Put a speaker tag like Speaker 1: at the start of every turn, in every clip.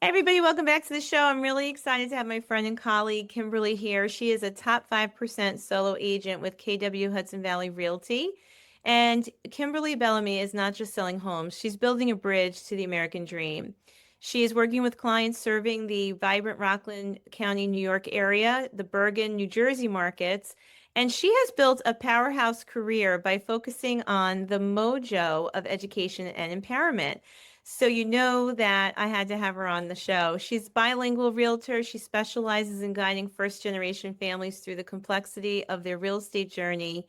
Speaker 1: Hey everybody, welcome back to the show. I'm really excited to have my friend and colleague Kimberly here. She is a top 5% solo agent with KW Hudson Valley Realty. And Kimberly Bellamy is not just selling homes, she's building a bridge to the American dream. She is working with clients serving the vibrant Rockland County, New York area, the Bergen, New Jersey markets, and she has built a powerhouse career by focusing on the mojo of education and empowerment. So you know that I had to have her on the show. She's a bilingual realtor. She specializes in guiding first-generation families through the complexity of their real estate journey.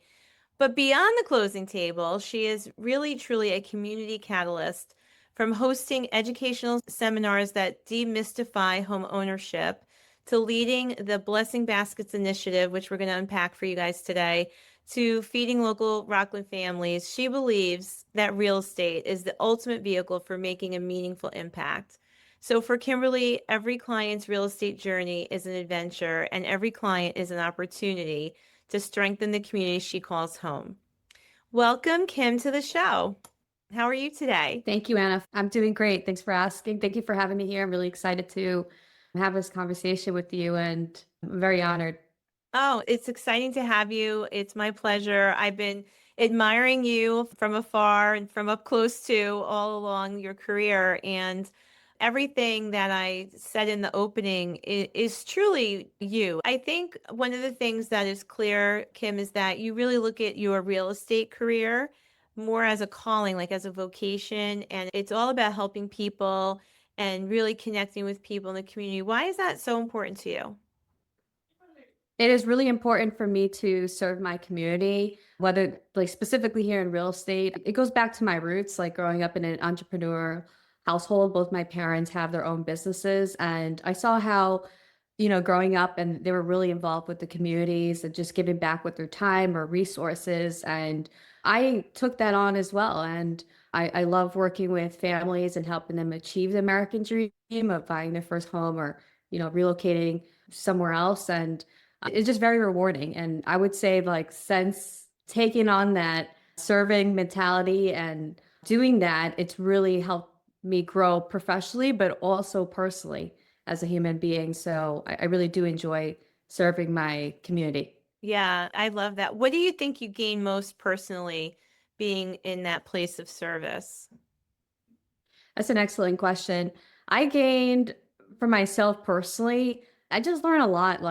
Speaker 1: But beyond the closing table, she is really truly a community catalyst, from hosting educational seminars that demystify home ownership to leading the Blessing Baskets initiative, which we're going to unpack for you guys today, to feeding local Rockland families. She believes that real estate is the ultimate vehicle for making a meaningful impact. So for Kimberly, every client's real estate journey is an adventure, and every client is an opportunity to strengthen the community she calls home. Welcome, Kim, to the show. How are you today?
Speaker 2: Thank you, Anna. I'm doing great. Thanks for asking. Thank you for having me here. I'm really excited to have this conversation with you, and I'm very honored.
Speaker 1: Oh, it's exciting to have you. It's my pleasure. I've been admiring you from afar and from up close too, all along your career. And everything that I said in the opening is truly you. I think one of the things that is clear, Kim, is that you really look at your real estate career more as a calling, like as a vocation. And it's all about helping people and really connecting with people in the community. Why is that so important to you?
Speaker 2: It is really important for me to serve my community, whether like specifically here in real estate. It goes back to my roots, like growing up in an entrepreneur household. Both my parents have their own businesses, and I saw how, growing up and they were really involved with the communities and just giving back with their time or resources. And I took that on as well. And I love working with families and helping them achieve the American dream of buying their first home or, relocating somewhere else. And it's just very rewarding. And I would say, like, since taking on that serving mentality and doing that, it's really helped me grow professionally, but also personally as a human being. So I really do enjoy serving my community.
Speaker 1: Yeah, I love that. What do you think you gain most personally being in that place of service?
Speaker 2: That's an excellent question. I gained for myself personally, I just learned a lot.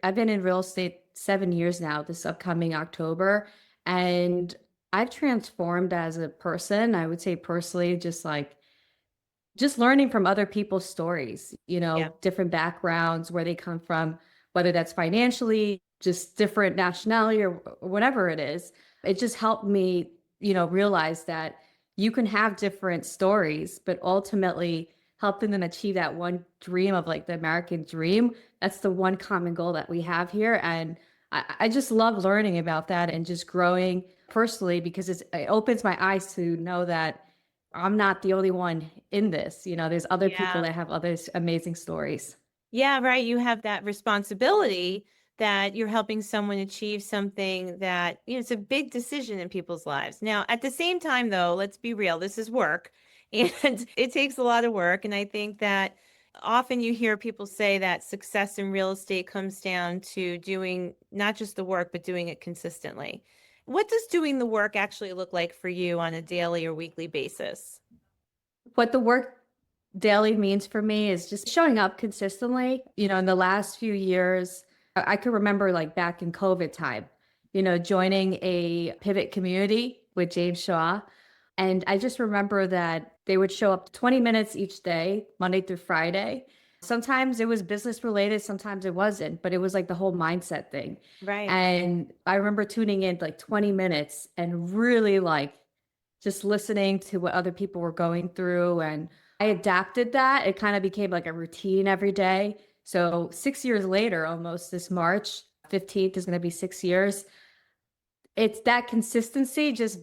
Speaker 2: I've been in real estate 7 years now, this upcoming October, and I've transformed as a person. I would say personally, just learning from other people's stories,
Speaker 1: Yeah.
Speaker 2: different backgrounds, where they come from, whether that's financially, just different nationality or whatever it is. It just helped me, realize that you can have different stories, but ultimately helping them achieve that one dream of like the American dream. That's the one common goal that we have here. And I just love learning about that and just growing personally because it opens my eyes to know that I'm not the only one in this. There's other people
Speaker 1: Yeah.
Speaker 2: that have other amazing stories.
Speaker 1: Yeah, right. You have that responsibility that you're helping someone achieve something that, it's a big decision in people's lives. Now, at the same time, though, let's be real, this is work and it takes a lot of work. And I think that often you hear people say that success in real estate comes down to doing not just the work, but doing it consistently. What does doing the work actually look like for you on a daily or weekly basis?
Speaker 2: What the work daily means for me is just showing up consistently. In the last few years, I could remember like back in COVID time, joining a pivot community with James Shaw. And I just remember that they would show up 20 minutes each day, Monday through Friday. Sometimes it was business related, sometimes it wasn't, but it was like the whole mindset thing.
Speaker 1: Right.
Speaker 2: And I remember tuning in like 20 minutes and really like just listening to what other people were going through. And I adapted that. It kind of became like a routine every day. So 6 years later, almost this March 15th is going to be 6 years. It's that consistency just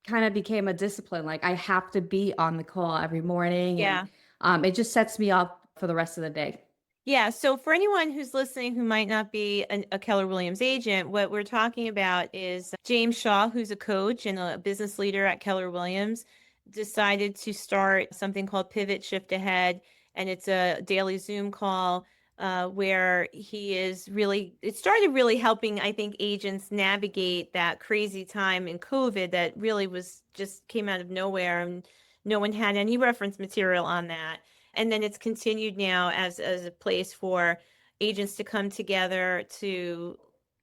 Speaker 2: kind of became a discipline. Like I have to be on the call every morning, and
Speaker 1: Yeah.
Speaker 2: it just sets me up for the rest of the day.
Speaker 1: Yeah, so for anyone who's listening who might not be a Keller Williams agent, what we're talking about is James Shaw, who's a coach and a business leader at Keller Williams, decided to start something called Pivot Shift Ahead. and it's a daily Zoom call where he is really, it started really helping, I think, agents navigate that crazy time in COVID that really was just came out of nowhere and no one had any reference material on that. And then it's continued now as a place for agents to come together to,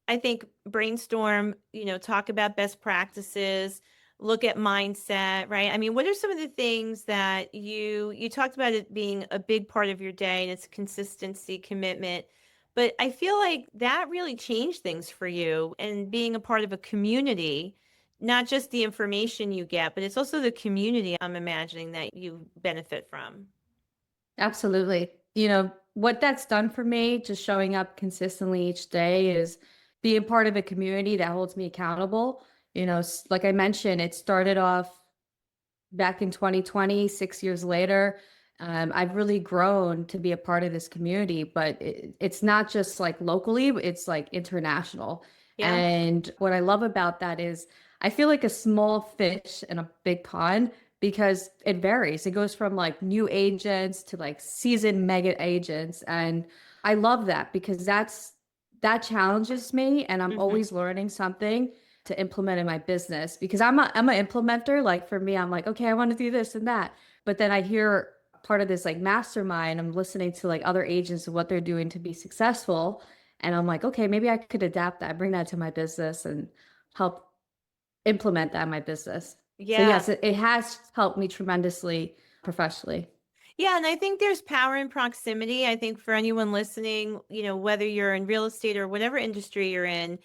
Speaker 1: I think, brainstorm, talk about best practices, look at mindset, right? I mean, what are some of the things that you talked about it being a big part of your day and it's consistency, commitment, but I feel like that really changed things for you and being a part of a community, not just the information you get, but it's also the community I'm imagining that you benefit from.
Speaker 2: Absolutely. What that's done for me, just showing up consistently each day, is being part of a community that holds me accountable. Like I mentioned, it started off back in 2020, 6 years later. I've really grown to be a part of this community, but it's not just like locally, it's like international.
Speaker 1: Yeah.
Speaker 2: And what I love about that is I feel like a small fish in a big pond because it varies. It goes from like new agents to like seasoned mega agents. And I love that because that challenges me and I'm
Speaker 1: Hmm.
Speaker 2: always learning something to implement in my business because I'm an implementer. Like for me, I'm like, okay, I want to do this and that. But then I hear part of this like mastermind, I'm listening to like other agents and what they're doing to be successful. And I'm like, okay, maybe I could adapt that, bring that to my business and help implement that in my business. So
Speaker 1: Yeah.
Speaker 2: yes, it has helped me tremendously professionally.
Speaker 1: Yeah, and I think there's power in proximity. I think for anyone listening, whether you're in real estate or whatever industry you're in,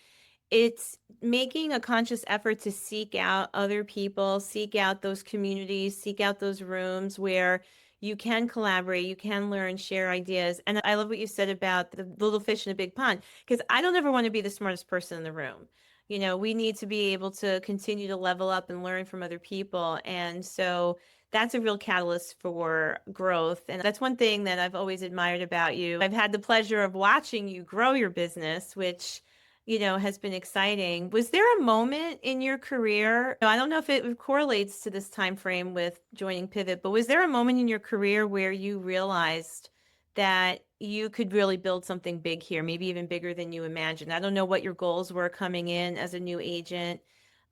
Speaker 1: it's making a conscious effort to seek out other people, seek out those communities, seek out those rooms where you can collaborate, you can learn, share ideas. And I love what you said about the little fish in a big pond, because I don't ever want to be the smartest person in the room. We need to be able to continue to level up and learn from other people. And so that's a real catalyst for growth. And that's one thing that I've always admired about you. I've had the pleasure of watching you grow your business, which has been exciting. Was there a moment in your career? I don't know if it correlates to this time frame with joining Pivot, but was there a moment in your career where you realized that you could really build something big here, maybe even bigger than you imagined? I don't know what your goals were coming in as a new agent,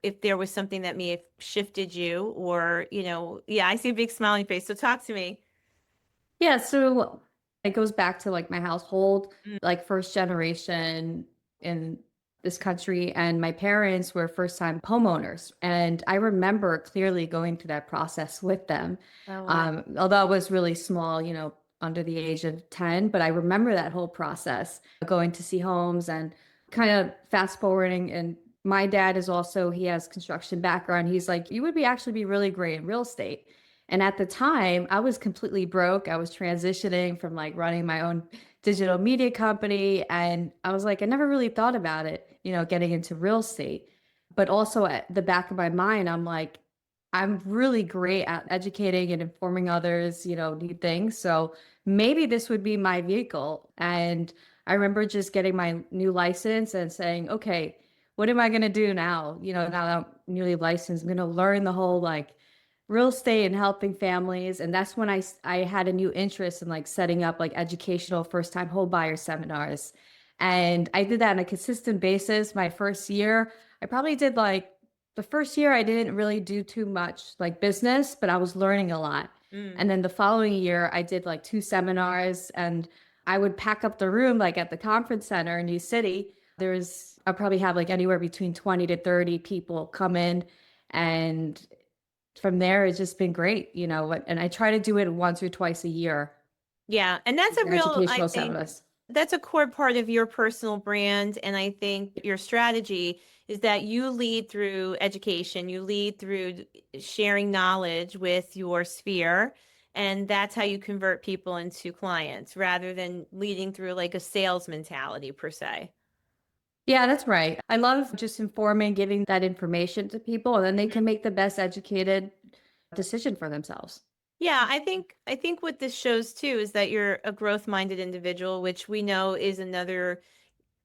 Speaker 1: if there was something that may have shifted you or, yeah, I see a big smiling face. So talk to me.
Speaker 2: Yeah, so it goes back to like my household,
Speaker 1: Mm.
Speaker 2: like first generation in this country, and my parents were first time homeowners. And I remember clearly going through that process with them.
Speaker 1: Oh, wow.
Speaker 2: Although I was really small, under the age of 10, but I remember that whole process, going to see homes and kind of fast forwarding. And my dad is also, he has construction background. He's like, you would be actually be really great in real estate. And at the time, I was completely broke. I was transitioning from like running my own digital media company. And I was like, I never really thought about it, getting into real estate. But also at the back of my mind, I'm like, I'm really great at educating and informing others, new things. So maybe this would be my vehicle. And I remember just getting my new license and saying, okay, what am I going to do now? Now that I'm newly licensed, I'm going to learn the whole like real estate and helping families. And that's when I had a new interest in like setting up like educational first time home buyer seminars. And I did that on a consistent basis. My first year, I probably did like the first year I didn't really do too much like business, but I was learning a lot.
Speaker 1: Mm.
Speaker 2: And then the following year I did like two seminars and I would pack up the room like at the conference center in New City. I'll probably have like anywhere between 20 to 30 people come in, and from there, it's just been great, and I try to do it once or twice a year,
Speaker 1: Yeah, and that's a real, I
Speaker 2: educational
Speaker 1: think,
Speaker 2: seminars.
Speaker 1: that's a core part of your personal brand. And I think your strategy is that you lead through education, you lead through sharing knowledge with your sphere. And that's how you convert people into clients rather than leading through like a sales mentality per se.
Speaker 2: Yeah, that's right. I love just informing, giving that information to people, and then they
Speaker 1: Mhm.
Speaker 2: can make the best educated decision for themselves.
Speaker 1: Yeah, I think what this shows too is that you're a growth-minded individual, which we know is another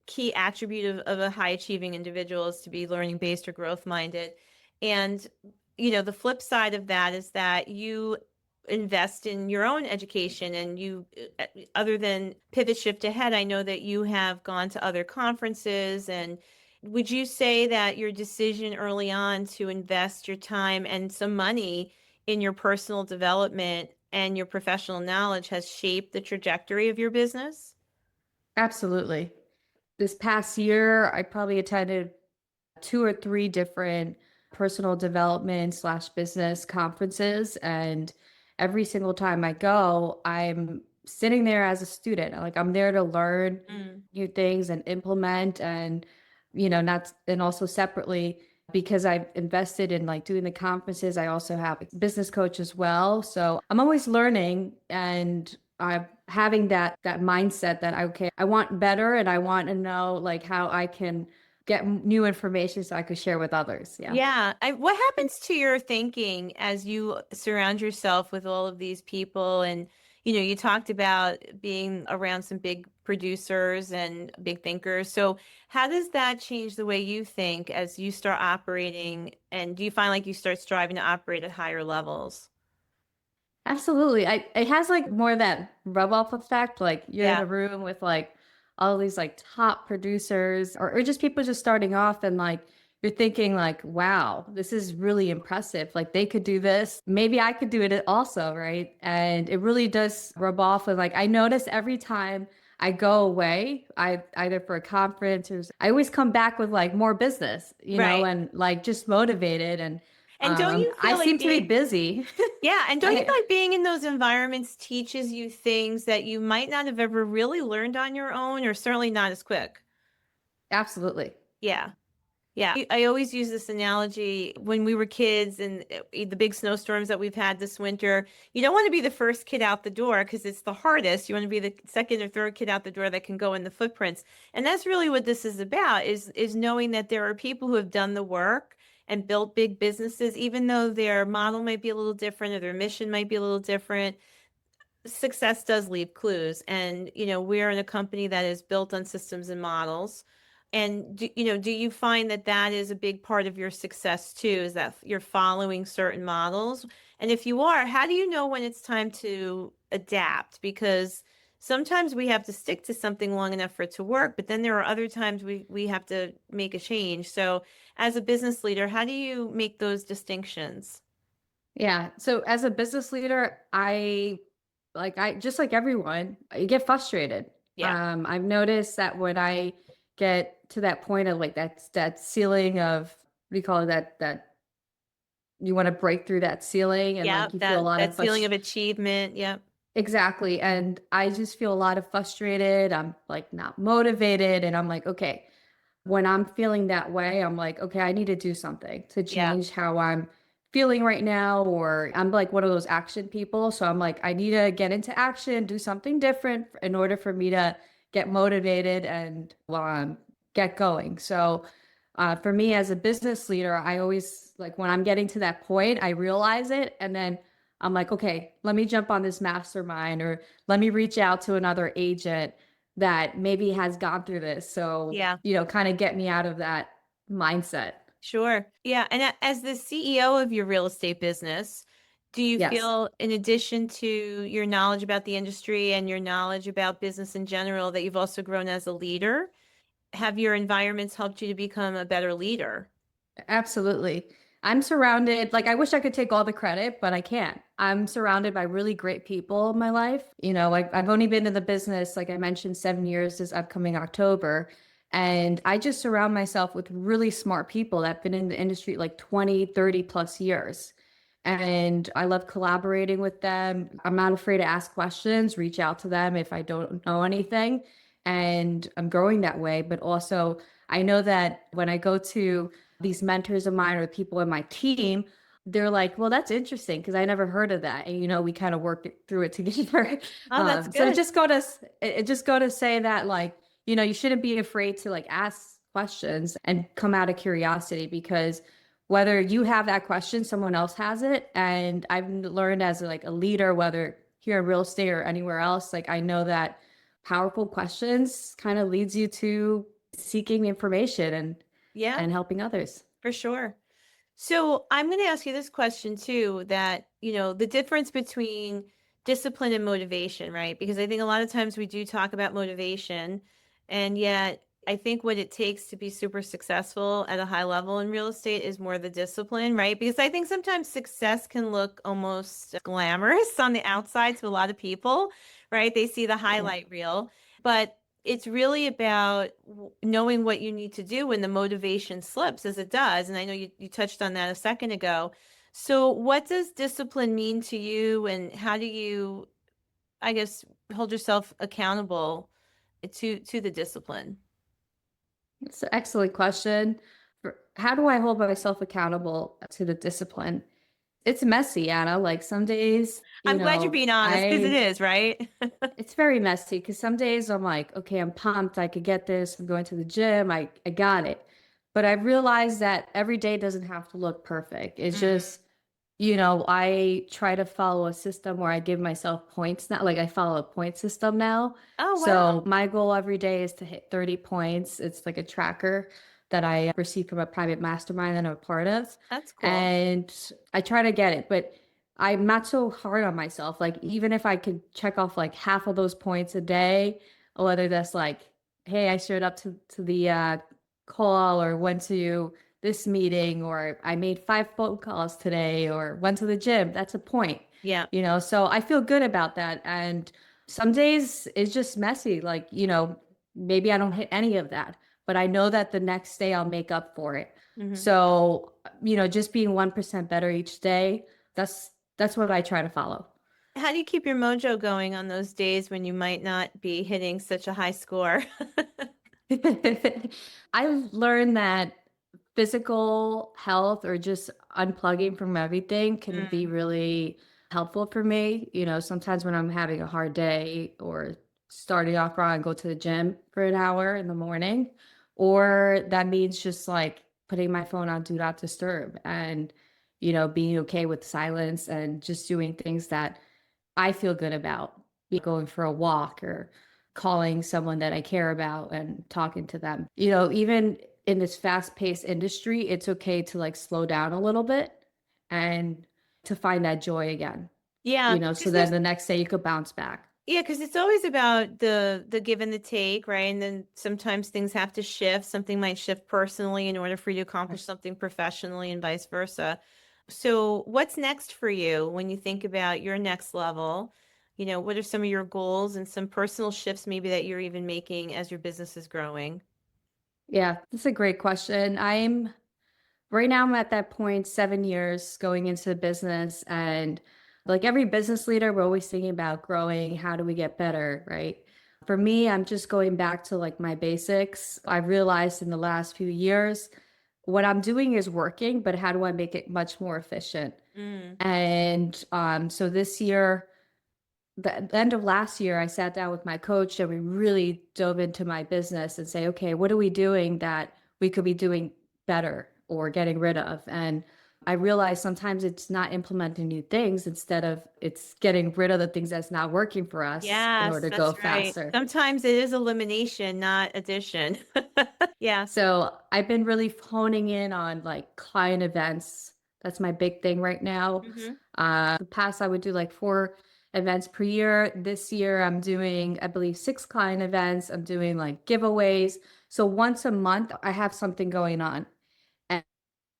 Speaker 1: key attribute of a high achieving individual is to be learning based or growth minded. And, the flip side of that is that you invest in your own education and other than pivot shift ahead, I know that you have gone to other conferences. And would you say that your decision early on to invest your time and some money in your personal development and your professional knowledge has shaped the trajectory of your business?
Speaker 2: Absolutely. This past year, I probably attended two or three different personal development slash business conferences. And every single time I go, I'm sitting there as a student. Like I'm there to learn
Speaker 1: Mm.
Speaker 2: new things and implement and, not, and also separately because I've invested in like doing the conferences, I also have a business coach as well. So I'm always learning and I'm having that mindset that okay, I want better and I want to know like how I can get new information so I could share with others. Yeah.
Speaker 1: Yeah. What happens to your thinking as you surround yourself with all of these people? And, you talked about being around some big producers and big thinkers. So, how does that change the way you think as you start operating? And do you find like you start striving to operate at higher levels?
Speaker 2: Absolutely. It has like more of that rub off effect. Like you're in
Speaker 1: Yeah.
Speaker 2: a room with like all these like top producers or just people just starting off and like you're thinking like, wow, this is really impressive. Like they could do this. Maybe I could do it also, right? And it really does rub off with like I notice every time I go away, I either for a conference or I always come back with like more business,
Speaker 1: Right.
Speaker 2: and like just motivated and
Speaker 1: And don't you
Speaker 2: I
Speaker 1: feel like
Speaker 2: seem to be
Speaker 1: being,
Speaker 2: busy.
Speaker 1: yeah, and don't you feel
Speaker 2: I
Speaker 1: like being in those environments teaches you things that you might not have ever really learned on your own, or certainly not as quick?
Speaker 2: Absolutely.
Speaker 1: Yeah. Yeah, I always use this analogy when we were kids and the big snowstorms that we've had this winter. You don't want to be the first kid out the door because it's the hardest. You want to be the second or third kid out the door that can go in the footprints. And that's really what this is about is knowing that there are people who have done the work and built big businesses, even though their model might be a little different or their mission might be a little different. Success does leave clues. And, we're in a company that is built on systems and models. And do you find that that is a big part of your success too, is that you're following certain models? And if you are, how do you know when it's time to adapt? Because sometimes we have to stick to something long enough for it to work, but then there are other times we have to make a change. So as a business leader, how do you make those distinctions?
Speaker 2: Yeah. So as a business leader, I just like everyone, I get frustrated.
Speaker 1: Yeah.
Speaker 2: I've noticed that when I get to that point of like that ceiling of what do you call it, that you want to break through that ceiling and
Speaker 1: Yeah,
Speaker 2: like you feel a
Speaker 1: that
Speaker 2: lot of
Speaker 1: that feeling of achievement. Yep.
Speaker 2: exactly. And I just feel a lot of frustrated. I'm like not motivated and I'm like, okay, when I'm feeling that way, I'm like, okay, I need to do something to
Speaker 1: Yeah.
Speaker 2: change how I'm feeling right now. Or I'm like one of those action people. So I'm like, I need to get into action, do something different in order for me to get motivated and get going. So for me as a business leader, I always like when I'm getting to that point, I realize it. And then I'm like, okay, let me jump on this mastermind or let me reach out to another agent that maybe has gone through this. So,
Speaker 1: Yeah.
Speaker 2: kind of get me out of that mindset.
Speaker 1: Sure. Yeah. And as the CEO of your real estate business, do you
Speaker 2: Yes,
Speaker 1: feel, in addition to your knowledge about the industry and your knowledge about business in general, that you've also grown as a leader? Have your environments helped you to become a better leader?
Speaker 2: absolutely. I'm surrounded, like, I wish I could take all the credit, but I can't. I'm surrounded by really great people in my life. Like, I've only been in the business, like I mentioned, 7 years this upcoming October. And I just surround myself with really smart people that have been in the industry like 20, 30 plus years. And I love collaborating with them. I'm not afraid to ask questions, reach out to them if I don't know anything. And I'm growing that way. But also, I know that when I go to these mentors of mine or people in my team, they're like, well, that's interesting because I never heard of that. And, we kind of worked through it together.
Speaker 1: Oh, that's
Speaker 2: So
Speaker 1: good.
Speaker 2: it just go to say that, like, you shouldn't be afraid to like ask questions and come out of curiosity because whether you have that question, someone else has it. And I've learned as like a leader, whether here in real estate or anywhere else, like I know that powerful questions kind of leads you to seeking information
Speaker 1: Yeah,
Speaker 2: and helping others.
Speaker 1: for sure. So I'm going to ask you this question too, that, the difference between discipline and motivation, right? Because I think a lot of times we do talk about motivation, and yet I think what it takes to be super successful at a high level in real estate is more the discipline, right? Because I think sometimes success can look almost glamorous on the outside to a lot of people, right? They see the
Speaker 2: Yeah.
Speaker 1: highlight reel, but it's really about knowing what you need to do when the motivation slips, as it does. And I know you touched on that a second ago. So, what does discipline mean to you, and how do you, I guess, hold yourself accountable to the discipline?
Speaker 2: It's an excellent question. How do I hold myself accountable to the discipline? It's messy, Anna. Like some days,
Speaker 1: I'm glad you're being honest because it is, right?
Speaker 2: it's very messy because some days I'm like, okay, I'm pumped. I could get this. I'm going to the gym. I got it. But I realized that every day doesn't have to look perfect. It's
Speaker 1: Mm.
Speaker 2: just, I try to follow a system where I give myself points now. Like I follow a point system now.
Speaker 1: Oh,
Speaker 2: So
Speaker 1: wow.
Speaker 2: my goal every day is to hit 30 points. It's like a tracker that I received from a private mastermind that I'm a part of.
Speaker 1: That's cool.
Speaker 2: And I try to get it, but I'm not so hard on myself. Like even if I could check off like half of those points a day, whether that's like, hey, I showed up to the call or went to this meeting or I made 5 phone calls today or went to the gym. That's a point,
Speaker 1: Yeah.
Speaker 2: so I feel good about that. And some days it's just messy. Like, maybe I don't hit any of that, but I know that the next day I'll make up for it.
Speaker 1: Hmm.
Speaker 2: So, just being 1% better each day, that's what I try to follow.
Speaker 1: How do you keep your mojo going on those days when you might not be hitting such a high score?
Speaker 2: I've learned that physical health or just unplugging from everything can be
Speaker 1: Mm.
Speaker 2: really helpful for me. Sometimes when I'm having a hard day or starting off wrong, I go to the gym for an hour in the morning, or that means just like putting my phone on do not disturb and, being okay with silence and just doing things that I feel good about, be going for a walk or calling someone that I care about and talking to them. Even in this fast-paced industry, it's okay to like slow down a little bit and to find that joy again.
Speaker 1: Yeah,
Speaker 2: So
Speaker 1: because
Speaker 2: then the next day you could bounce back.
Speaker 1: it's always about the give and the take, right? And then sometimes things have to shift. Something might shift personally in order for you to accomplish something professionally and vice versa. So, what's next for you when you think about your next level? What are some of your goals and some personal shifts maybe that you're even making as your business is growing?
Speaker 2: Yeah, that's a great question. Right now, I'm at that point, 7 years going into the business. And like every business leader, we're always thinking about growing. How do we get better? Right. For me, I'm just going back to like my basics. I've realized in the last few years, what I'm doing is working, but how do I make it much more efficient?
Speaker 1: Mm.
Speaker 2: And so this year, the end of last year, I sat down with my coach and we really dove into my business and say, okay, what are we doing that we could be doing better or getting rid of? And I realized sometimes it's not implementing new things instead of it's getting rid of the things that's not working for us in
Speaker 1: Yes,
Speaker 2: order to go
Speaker 1: that's right.
Speaker 2: faster.
Speaker 1: Sometimes it is elimination, not addition. Yes.
Speaker 2: So I've been really honing in on like client events. That's my big thing right now.
Speaker 1: Hmm.
Speaker 2: The past I would do like 4 events per year. This year I'm doing, I believe, 6 client events. I'm doing like giveaways. So once a month I have something going on. And,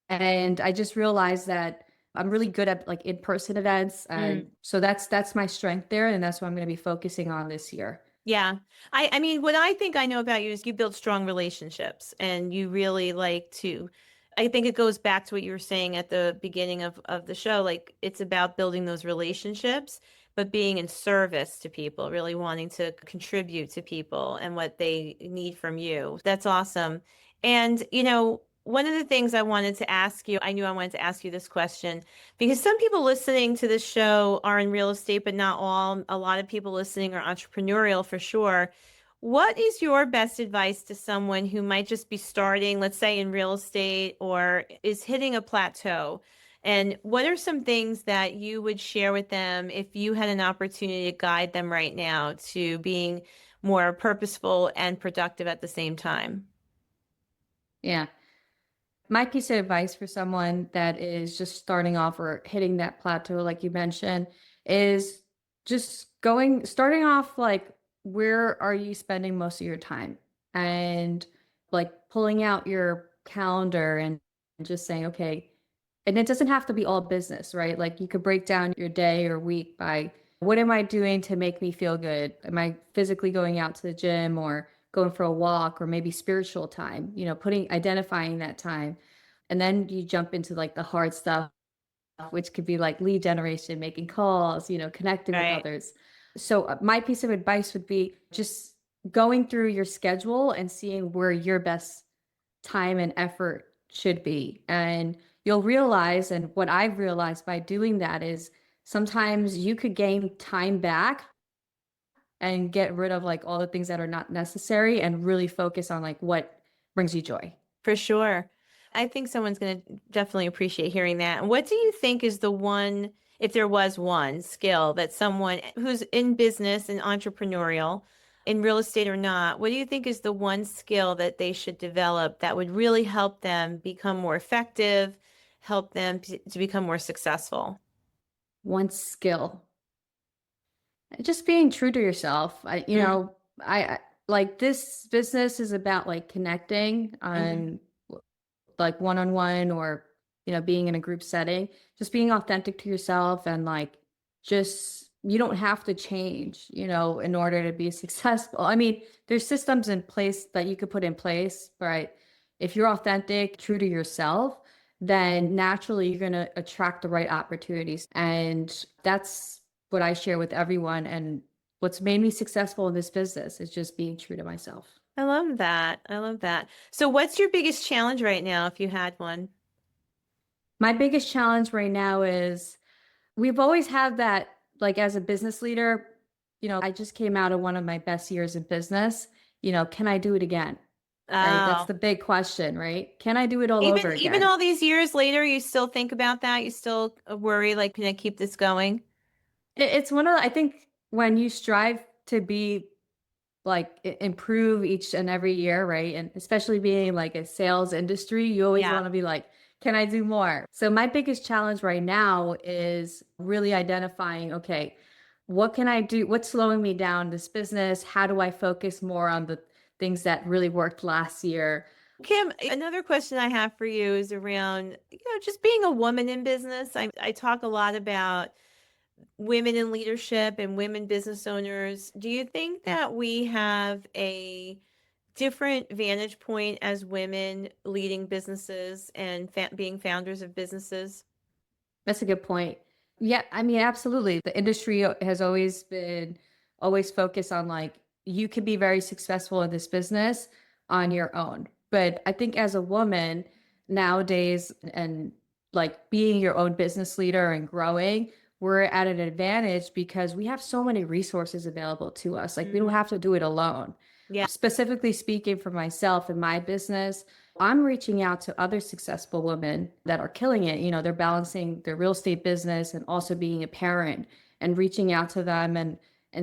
Speaker 2: and I just realized that I'm really good at like in-person events. And so that's my strength there. And that's what I'm going to be focusing on this year.
Speaker 1: Yeah. I mean, what I think I know about you is you build strong relationships and you really like to, I think it goes back to what you were saying at the beginning of the show. Like it's about building those relationships, but being in service to people, really wanting to contribute to people and what they need from you. That's awesome. And, one of the things I wanted to ask you, I knew I wanted to ask you this question because some people listening to this show are in real estate, but not all. A lot of people listening are entrepreneurial for sure. What is your best advice to someone who might just be starting, let's say in real estate, or is hitting a plateau? And what are some things that you would share with them if you had an opportunity to guide them right now to being more purposeful and productive at the same time?
Speaker 2: Yeah. My piece of advice for someone that is just starting off or hitting that plateau, like you mentioned, is just starting off like, where are you spending most of your time? And like pulling out your calendar and just saying, okay, and it doesn't have to be all business, right? Like you could break down your day or week by what am I doing to make me feel good? Am I physically going out to the gym or going for a walk or maybe spiritual time, identifying that time. And then you jump into like the hard stuff, which could be like lead generation, making calls, connecting with
Speaker 1: Right.
Speaker 2: others. So my piece of advice would be just going through your schedule and seeing where your best time and effort should be. And you'll realize, and what I've realized by doing that is sometimes you could gain time back and get rid of like all the things that are not necessary and really focus on like what brings you joy.
Speaker 1: For sure. I think someone's going to definitely appreciate hearing that. And what do you think is the one, if there was one skill that someone who's in business and entrepreneurial, in real estate or not, what do you think is the one skill that they should develop that would really help them become more effective, help them to become more successful?
Speaker 2: One skill, just being true to yourself.
Speaker 1: Mm,
Speaker 2: I like this business is about like connecting
Speaker 1: mhm.
Speaker 2: on like one-on-one or being in a group setting, just being authentic to yourself and like just you don't have to change in order to be successful. I mean, there's systems in place that you could put in place, but if you're authentic, true to yourself, then naturally you're going to attract the right opportunities. And that's what I share with everyone, and what's made me successful in this business is just being true to myself.
Speaker 1: I love that. I love that. So what's your biggest challenge right now, if you had one?
Speaker 2: My biggest challenge right now is we've always had that, like as a business leader, I just came out of one of my best years in business. Can I do it again? Right? That's
Speaker 1: Oh,
Speaker 2: the big question, right? Can I do it all over
Speaker 1: even
Speaker 2: again?
Speaker 1: all these years later, you still think about that? You still worry, like, can I keep this going?
Speaker 2: It's one of I think when you strive to be like improve each and every year, right? And especially being like a sales industry, you always
Speaker 1: Yeah.
Speaker 2: want to be like, can I do more? So my biggest challenge right now is really identifying, okay, what can I do? What's slowing me down in this business? How do I focus more on the things that really worked last year?
Speaker 1: Kim, another question I have for you is around, just being a woman in business. I talk a lot about women in leadership and women business owners. Do you think that we have a different vantage point as women leading businesses and being founders of businesses?
Speaker 2: That's a good point. Yeah, I mean, absolutely. The industry has always focused on like you could be very successful in this business on your own. But I think as a woman nowadays and like being your own business leader and growing, we're at an advantage because we have so many resources available to us. Like we don't
Speaker 1: Mhm.
Speaker 2: have to do it alone.
Speaker 1: Yeah.
Speaker 2: Specifically speaking for myself and my business, I'm reaching out to other successful women that are killing it. They're balancing their real estate business and also being a parent, and reaching out to them and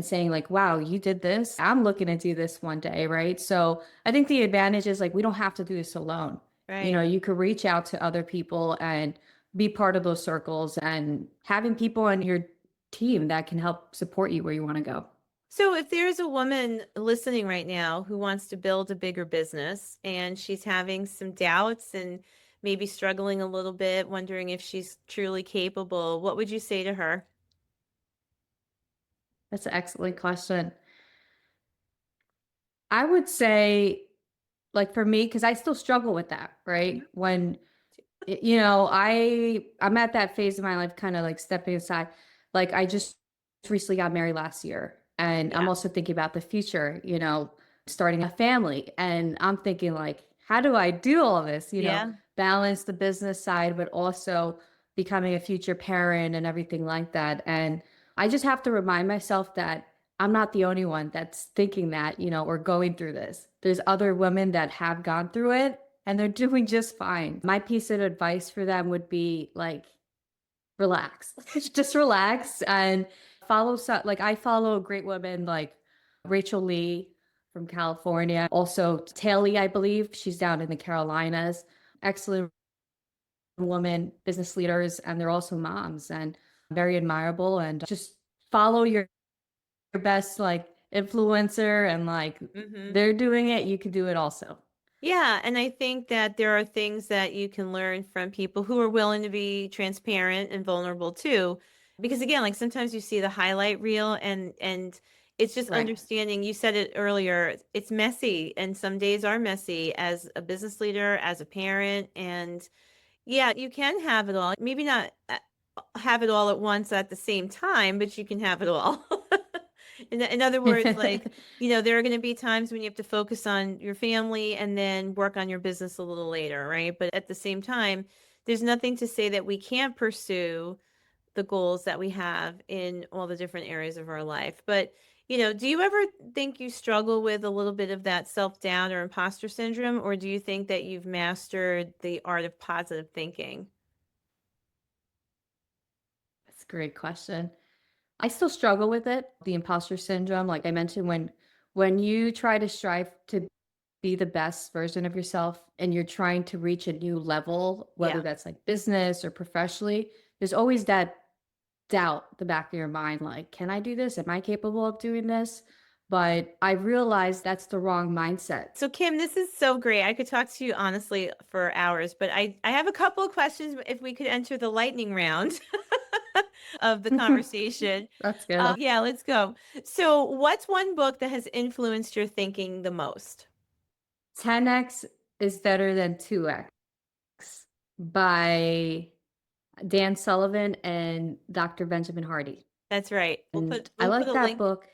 Speaker 2: saying like, wow, you did this. I'm looking to do this one day, right? So I think the advantage is like we don't have to do this alone.
Speaker 1: Right.
Speaker 2: You could reach out to other people and be part of those circles and having people on your team that can help support you where you want to go.
Speaker 1: So, if there's a woman listening right now who wants to build a bigger business and she's having some doubts and maybe struggling a little bit, wondering if she's truly capable, what would you say to her?
Speaker 2: That's an excellent question. I would say, like for me, because I still struggle with that, right?
Speaker 1: Mhm.
Speaker 2: When I'm at that phase of my life, kind of like stepping aside. Like I just recently got married last year, and I'm
Speaker 1: Yeah.
Speaker 2: also thinking about the future, starting a family. And I'm thinking like, how do I do all this?
Speaker 1: Yeah.
Speaker 2: Balance the business side, but also becoming a future parent and everything like that. And I just have to remind myself that I'm not the only one that's thinking that, or going through this. There's other women that have gone through it and they're doing just fine. My piece of advice for them would be like, relax, just relax and like I follow great women like Rachel Lee from California, also Taylor, I believe she's down in the Carolinas. Excellent women business leaders, and they're also moms and very admirable. And just follow your best like influencer, and like
Speaker 1: Mhm.
Speaker 2: they're doing it, you can do it also.
Speaker 1: Yeah, and I think that there are things that you can learn from people who are willing to be transparent and vulnerable too. Because again, like sometimes you see the highlight reel and it's just
Speaker 2: Right.
Speaker 1: understanding, you said it earlier, it's messy and some days are messy as a business leader, as a parent, and yeah, you can have it all. Maybe not have it all at once at the same time, but you can have it all. In other words, like, there are going to be times when you have to focus on your family and then work on your business a little later, right? But at the same time, there's nothing to say that we can't pursue the goals that we have in all the different areas of our life. But, do you ever think you struggle with a little bit of that self-doubt or imposter syndrome, or do you think that you've mastered the art of positive thinking?
Speaker 2: That's a great question. I still struggle with it, the imposter syndrome. Like I mentioned, when you try to strive to be the best version of yourself and you're trying to reach a new level, whether
Speaker 1: Yeah.
Speaker 2: that's like business or professionally, there's always that doubt the back of your mind, like, can I do this? Am I capable of doing this? But I realized that's the wrong mindset.
Speaker 1: So Kim, this is so great. I could talk to you honestly for hours, but I have a couple of questions if we could enter the lightning round of the conversation.
Speaker 2: That's good.
Speaker 1: Yeah, let's go. So, what's one book that has influenced your thinking the most?
Speaker 2: 10x is better than 2x by Dan Sullivan and Dr. Benjamin Hardy.
Speaker 1: That's right. We'll
Speaker 2: And
Speaker 1: put
Speaker 2: I
Speaker 1: we'll put
Speaker 2: like
Speaker 1: a
Speaker 2: that
Speaker 1: link.
Speaker 2: book.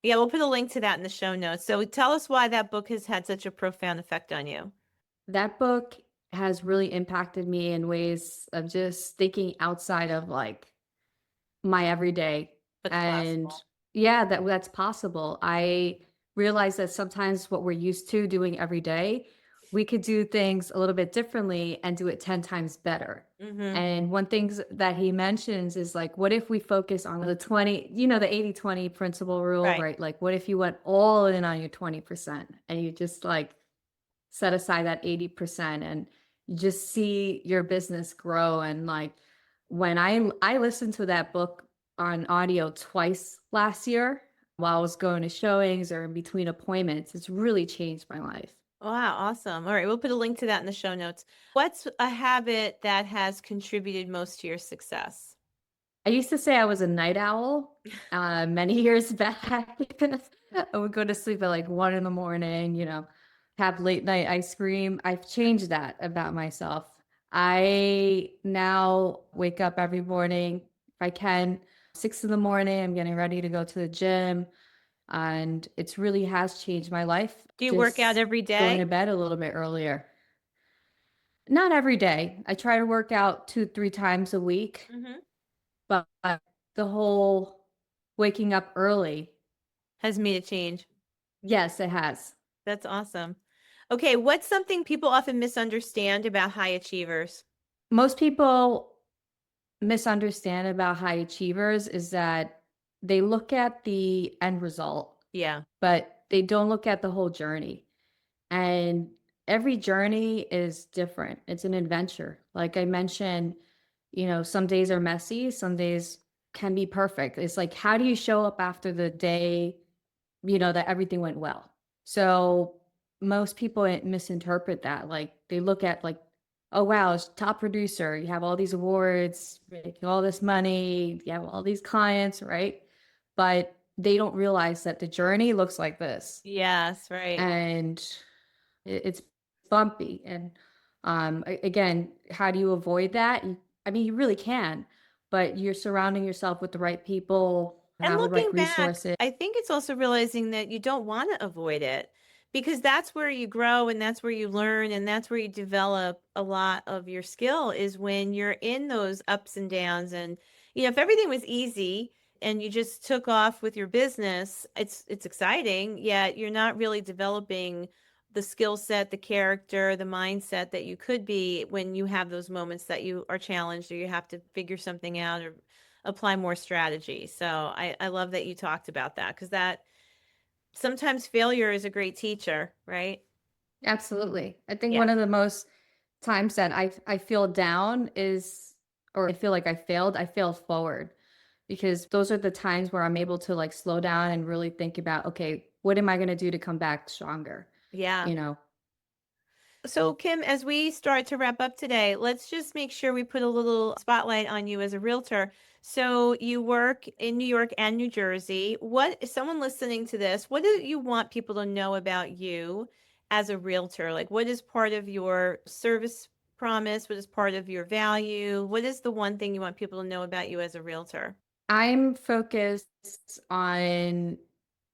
Speaker 1: Yeah, we'll put a link to that in the show notes. So, tell us why that book has had such a profound effect on you.
Speaker 2: That book has really impacted me in ways of just thinking outside of like my everyday.
Speaker 1: What's
Speaker 2: And
Speaker 1: possible?
Speaker 2: yeah, that's possible. I realize that sometimes what we're used to doing every day, we could do things a little bit differently and do it 10 times better.
Speaker 1: Mm-hmm.
Speaker 2: And one things that he mentions is like, what if we focus on the 20, the 80/20 principle rule,
Speaker 1: Right.
Speaker 2: right? Like, what if you went all in on your 20% and you just like set aside that 80% and you just see your business grow. And like when I listened to that book on audio twice last year while I was going to showings or in between appointments, it's really changed my life.
Speaker 1: Wow, awesome. All right, we'll put a link to that in the show notes. What's a habit that has contributed most to your success?
Speaker 2: I used to say I was a night owl many years back. I would go to sleep at like 1 in the morning, have late night ice cream. I've changed that about myself. I now wake up every morning, if I can, 6 in the morning. I'm getting ready to go to the gym. And it's really has changed my life,
Speaker 1: Do you work out
Speaker 2: just
Speaker 1: every
Speaker 2: going to
Speaker 1: day?
Speaker 2: bed a little bit earlier. Not every day. I try to work out 2, 3 times a week.
Speaker 1: Mm-hmm.
Speaker 2: But the whole waking up early,
Speaker 1: Has made a change.
Speaker 2: yes, it has.
Speaker 1: That's awesome. Okay, what's something people often misunderstand about high achievers?
Speaker 2: Most people misunderstand about high achievers is that they look at the end result,
Speaker 1: Yeah.
Speaker 2: but they don't look at the whole journey. And every journey is different. It's an adventure. Like I mentioned, some days are messy, some days can be perfect. It's like, how do you show up after the day that everything went well. So most people misinterpret that. Like they look at like, oh wow, it's top producer. You have all these awards, making all this money, you have all these clients, right? But they don't realize that the journey looks like this.
Speaker 1: Yes, right.
Speaker 2: And it's bumpy. And again, how do you avoid that? I mean, you really can, but you're surrounding yourself with the right people,
Speaker 1: And
Speaker 2: have the right
Speaker 1: looking back,
Speaker 2: resources.
Speaker 1: I think it's also realizing that you don't want to avoid it because that's where you grow and that's where you learn and that's where you develop a lot of your skill is when you're in those ups and downs. And, if everything was easy and you just took off with your business, it's exciting, yet you're not really developing the skill set, the character, the mindset that you could be when you have those moments that you are challenged or you have to figure something out or apply more strategy. So I love that you talked about that because that sometimes failure is a great teacher, right?
Speaker 2: Absolutely. I think
Speaker 1: Yeah.
Speaker 2: one of the most times that I feel down is or I feel like I failed forward because those are the times where I'm able to like slow down and really think about, okay, what am I going to do to come back stronger?
Speaker 1: Yeah.
Speaker 2: You know,
Speaker 1: So, Kim, as we start to wrap up today, let's just make sure we put a little spotlight on you as a realtor. So, you work in New York and New Jersey. What is someone listening to this? What do you want people to know about you as a realtor? Like, what is part of your service promise? What is part of your value? What is the one thing you want people to know about you as a realtor?
Speaker 2: I'm focused on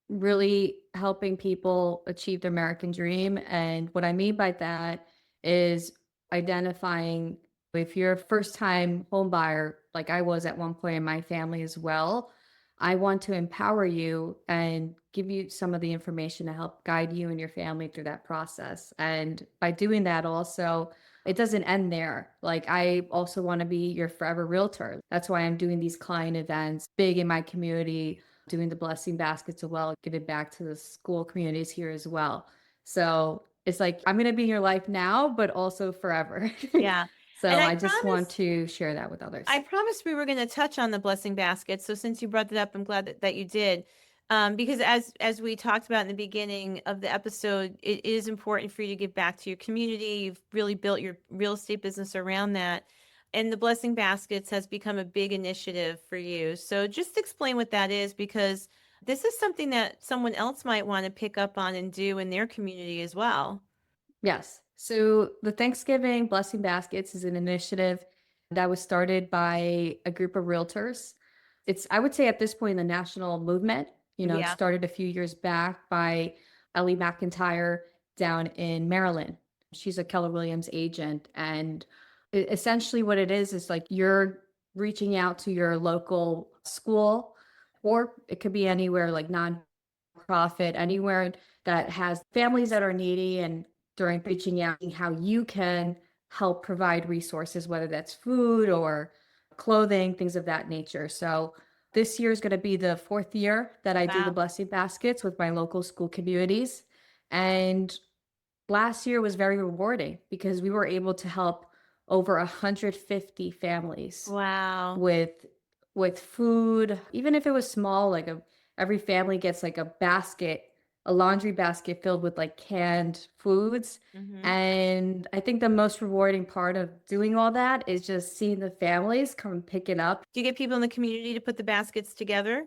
Speaker 2: really helping people achieve their American dream. And what I mean by that is identifying if you're a first time home buyer, like I was at one point in my family as well, I want to empower you and give you some of the information to help guide you and your family through that process. And by doing that, also, it doesn't end there. Like, I also want to be your forever realtor. That's why I'm doing these client events big in my community, doing the blessing baskets as well, giving back to the school communities here as well. So it's like I'm going to be in your life now, but also forever.
Speaker 1: Yeah. And
Speaker 2: So I just want to share that with
Speaker 1: I
Speaker 2: others.
Speaker 1: promised we were going to touch on the blessing basket. So since you brought it up, I'm glad that you did. Because as we talked about in the beginning of the episode, it is important for you to give back to your community. You've really built your real estate business around that. And the blessing baskets has become a big initiative for you. So just explain what that is, because this is something that someone else might want to pick up on and do in their community as well.
Speaker 2: Yes. So the Thanksgiving Blessing Baskets is an initiative that was started by a group of realtors. It's, I would say at this point, the national movement. You know, it
Speaker 1: Yeah.
Speaker 2: started a few years back by Ellie McIntyre down in Maryland. She's a Keller Williams agent. And essentially, what it is like you're reaching out to your local school, or it could be anywhere like nonprofit, anywhere that has families that are needy, and during reaching out, how you can help provide resources, whether that's food or clothing, things of that nature. So this year is going to be the fourth year that I do the
Speaker 1: Wow.
Speaker 2: blessing baskets with my local school communities. And last year was very rewarding because we were able to help over 150 families
Speaker 1: Wow.
Speaker 2: with food, even if it was small, like every family gets like a basket, a laundry basket filled with like canned foods.
Speaker 1: Hmm.
Speaker 2: And I think the most rewarding part of doing all that is just seeing the families come pick it up.
Speaker 1: Do you get people in the community to put the baskets together?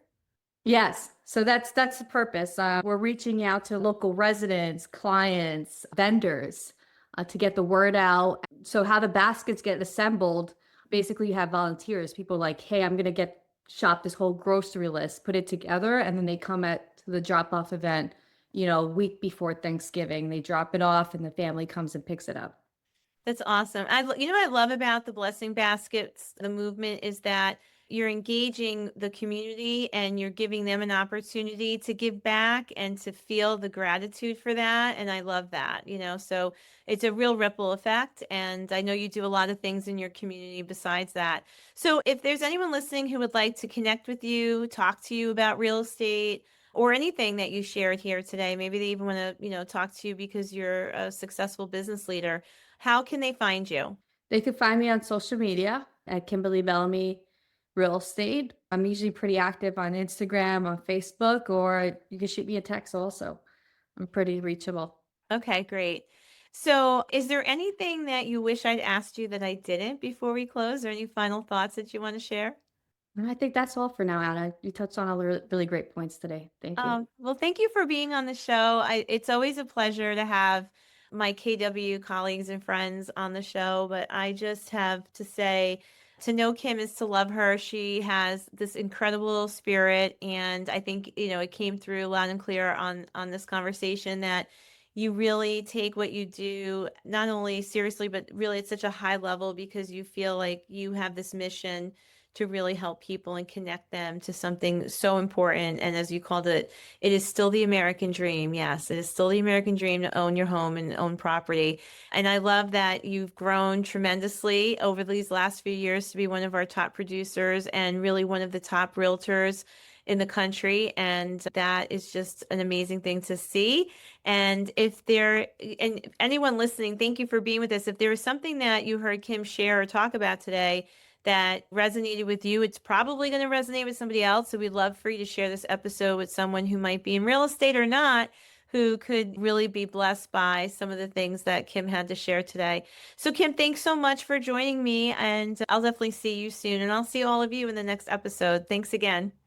Speaker 2: Yes. So that's the purpose. We're reaching out to local residents, clients, vendors to get the word out. So how the baskets get assembled, basically you have volunteers, people like, hey, I'm going to get shop this whole grocery list, put it together, and then they come at the drop off event, you know, a week before Thanksgiving. They drop it off and the family comes and picks it up.
Speaker 1: That's awesome. You know what I love about the blessing baskets, the movement is that you're engaging the community and you're giving them an opportunity to give back and to feel the gratitude for that. And I love that, so it's a real ripple effect. And I know you do a lot of things in your community besides that. So if there's anyone listening who would like to connect with you, talk to you about real estate, or anything that you shared here today, maybe they even want to, talk to you because you're a successful business leader. How can they find you?
Speaker 2: They could find me on social media at Kimberly Bellamy Real Estate. I'm usually pretty active on Instagram, on Facebook, or you can shoot me a text also. I'm pretty reachable.
Speaker 1: Okay, great. So, is there anything that you wish I'd asked you that I didn't before we close, or any final thoughts that you want to share?
Speaker 2: And I think that's all for now, Anna. You touched on all the really great points today. Thank you.
Speaker 1: Well, thank you for being on the show. It's always a pleasure to have my KW colleagues and friends on the show, but I just have to say, to know Kim is to love her. She has this incredible spirit, and I think, it came through loud and clear on this conversation that you really take what you do not only seriously, but really at such a high level because you feel like you have this mission to really help people and connect them to something so important. And as you called it, it is still the American dream. Yes, it is still the American dream to own your home and own property. And I love that you've grown tremendously over these last few years to be one of our top producers and really one of the top realtors in the country. And that is just an amazing thing to see. And and anyone listening, thank you for being with us. If there was something that you heard Kim share or talk about today that resonated with you, it's probably going to resonate with somebody else. So we'd love for you to share this episode with someone who might be in real estate or not, who could really be blessed by some of the things that Kim had to share today. So, Kim, thanks so much for joining me, and I'll definitely see you soon, and I'll see all of you in the next episode. Thanks again.